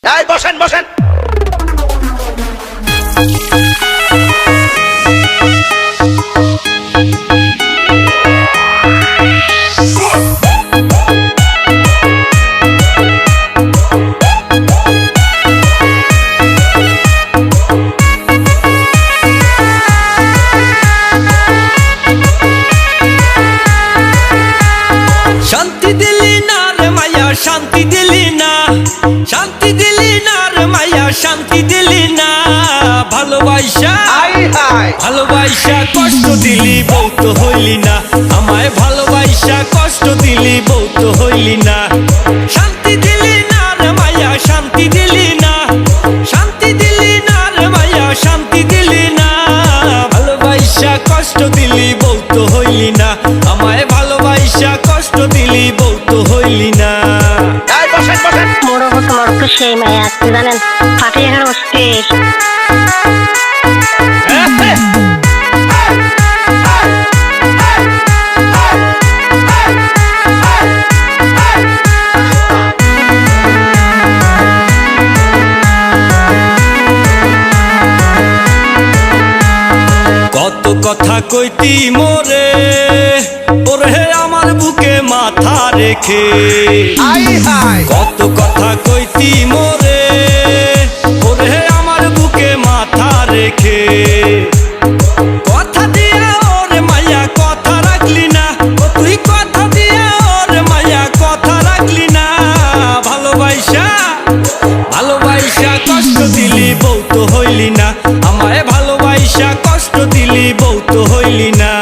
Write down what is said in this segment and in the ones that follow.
এই বসেন বসেন। শান্তি দিলি না রে মায়া, শান্তি দিলি না, শান্তি দিলি না রে মায়া, শান্তি দিলি না। ভালোবাসা ভালোবাসা কষ্ট দিলি বউ তো হইলি না, আমায় ভালোবাসা কষ্ট দিলি বউ তো হইলি না। শান্তি দিলি না রে মায়া, শান্তি দিলি না, শান্তি দিলি না রে মায়া, শান্তি দিলি না। ভালোবাসা কষ্ট দিলি বউ তো হইলি না, আমায় ভালোবাসা কষ্ট দিলি বউ তো হইলি না। এই বসেন বসেন। মোড়ো তোমার তো সেই মায়া আপনি জানেন ফাটিয়ে এখানে অস্থির। কত কথা কইতি মোরে, ওরে আমার বুকে মাথা রেখে। কত কথা কইতি মোরে, ওরে আমার বুকে মাথা রেখে। কথা দিয়া ওরে মায়া কথা রাখলি না, ও তুই কথা দিয়া ওরে মায়া কথা রাখলি না। ভালোবাসা ভালোবাসা কষ্ট দিলি বউ তো হইলি না, আমায় ভালোবাসা কষ্ট দিলি বউ তো হইলি না।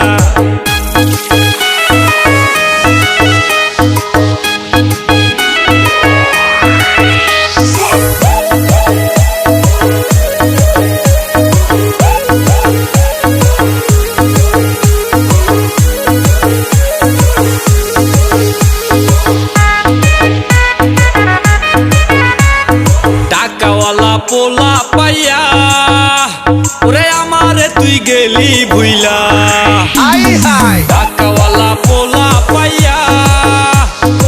টাকাওয়ালা পোলা পাইয়া ওরে আমারে তুই গেলি ভুইলা। টাকাওয়ালা পোলা পাইয়া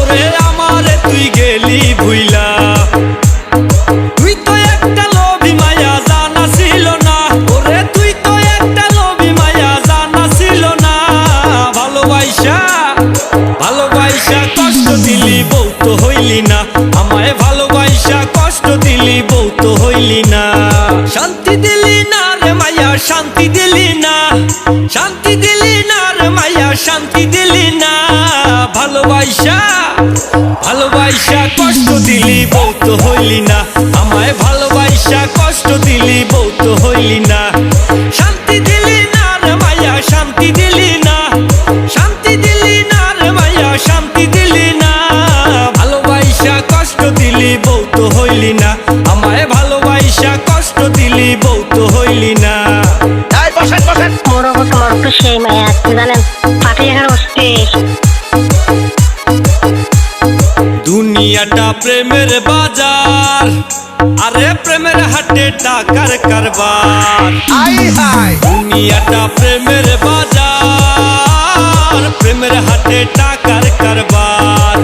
ওরে আমারে তুই গেলি ভুইলা। তুই তো একটা লোভী মায়া জানা ছিল না, ওরে তুই তো একটা লোভী মায়া জানা ছিল না। ভালোবাসা ভালোবাসা কষ্ট দিলি বউ তো হইলি না, আমায় ভালোবাসা কষ্ট দিলি বউ তো হইলি না। শান্তি দিলি না রে মায়া, শান্তি দিলি না, শান্তি দিলি না রে মায়া, শান্তি দিলি না। ভালোবাসা ভালোবাসা কষ্ট দিলি বউ তো হইলি না, আমায় ভালোবাসা কষ্ট দিলি বউ তো হইলি না। শান্তি দিলি না রে মায়া, শান্তি দিলি না, শান্তি দিলি না রে মায়া, শান্তি দিলি না। ভালোবাসা কষ্ট দিলি বউ তো হইলি না, আমায় ভালোবাসা কষ্ট দিলি বউ তো হইলি না। এই বসেন বসেন। মোড়ো তোমার তো সেই মায়া আপনি জানেন ফাটিয়ে এখানে অস্থির। দুনিয়াটা প্রেমের বাজার, আরে প্রেমের হাটে টাকার কারবার। দুনিয়াটা প্রেমের বাজার, প্রেমের হাটে টাকার কারবার।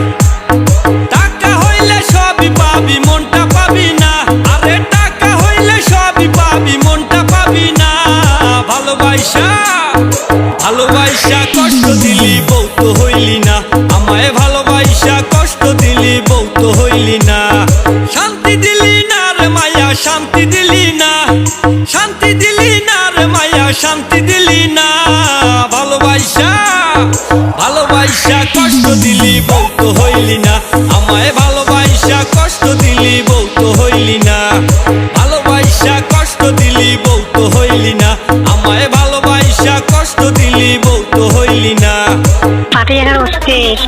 টাকা হইলে সবই পাবি মনটা পাবি না, আরে টাকা হইলে সবই পাবি মনটা পাবি না। ভালোবাসা ভালোবাসা কষ্ট দিলি বউ তো হইলি না, আমায় ভালোবাসা কষ্ট দিলি বউ তো হইলি না। শান্তি দিলি না রে মায়া, শান্তি দিলি না, শান্তি দিলি না রে মায়া, শান্তি দিলি না। ভালোবাসা ভালোবাসা কষ্ট দিলি বউ তো হইলি না, আমায় ভালোবাসা কষ্ট দিলি বউ তো হইলি না। ভালোবাসা কষ্ট দিলি বউ তো হইলি না, আমায় ভালোবাসা কষ্ট দিলি বউ তো হইলি না। ফাটিয়ে এখানে অস্থির।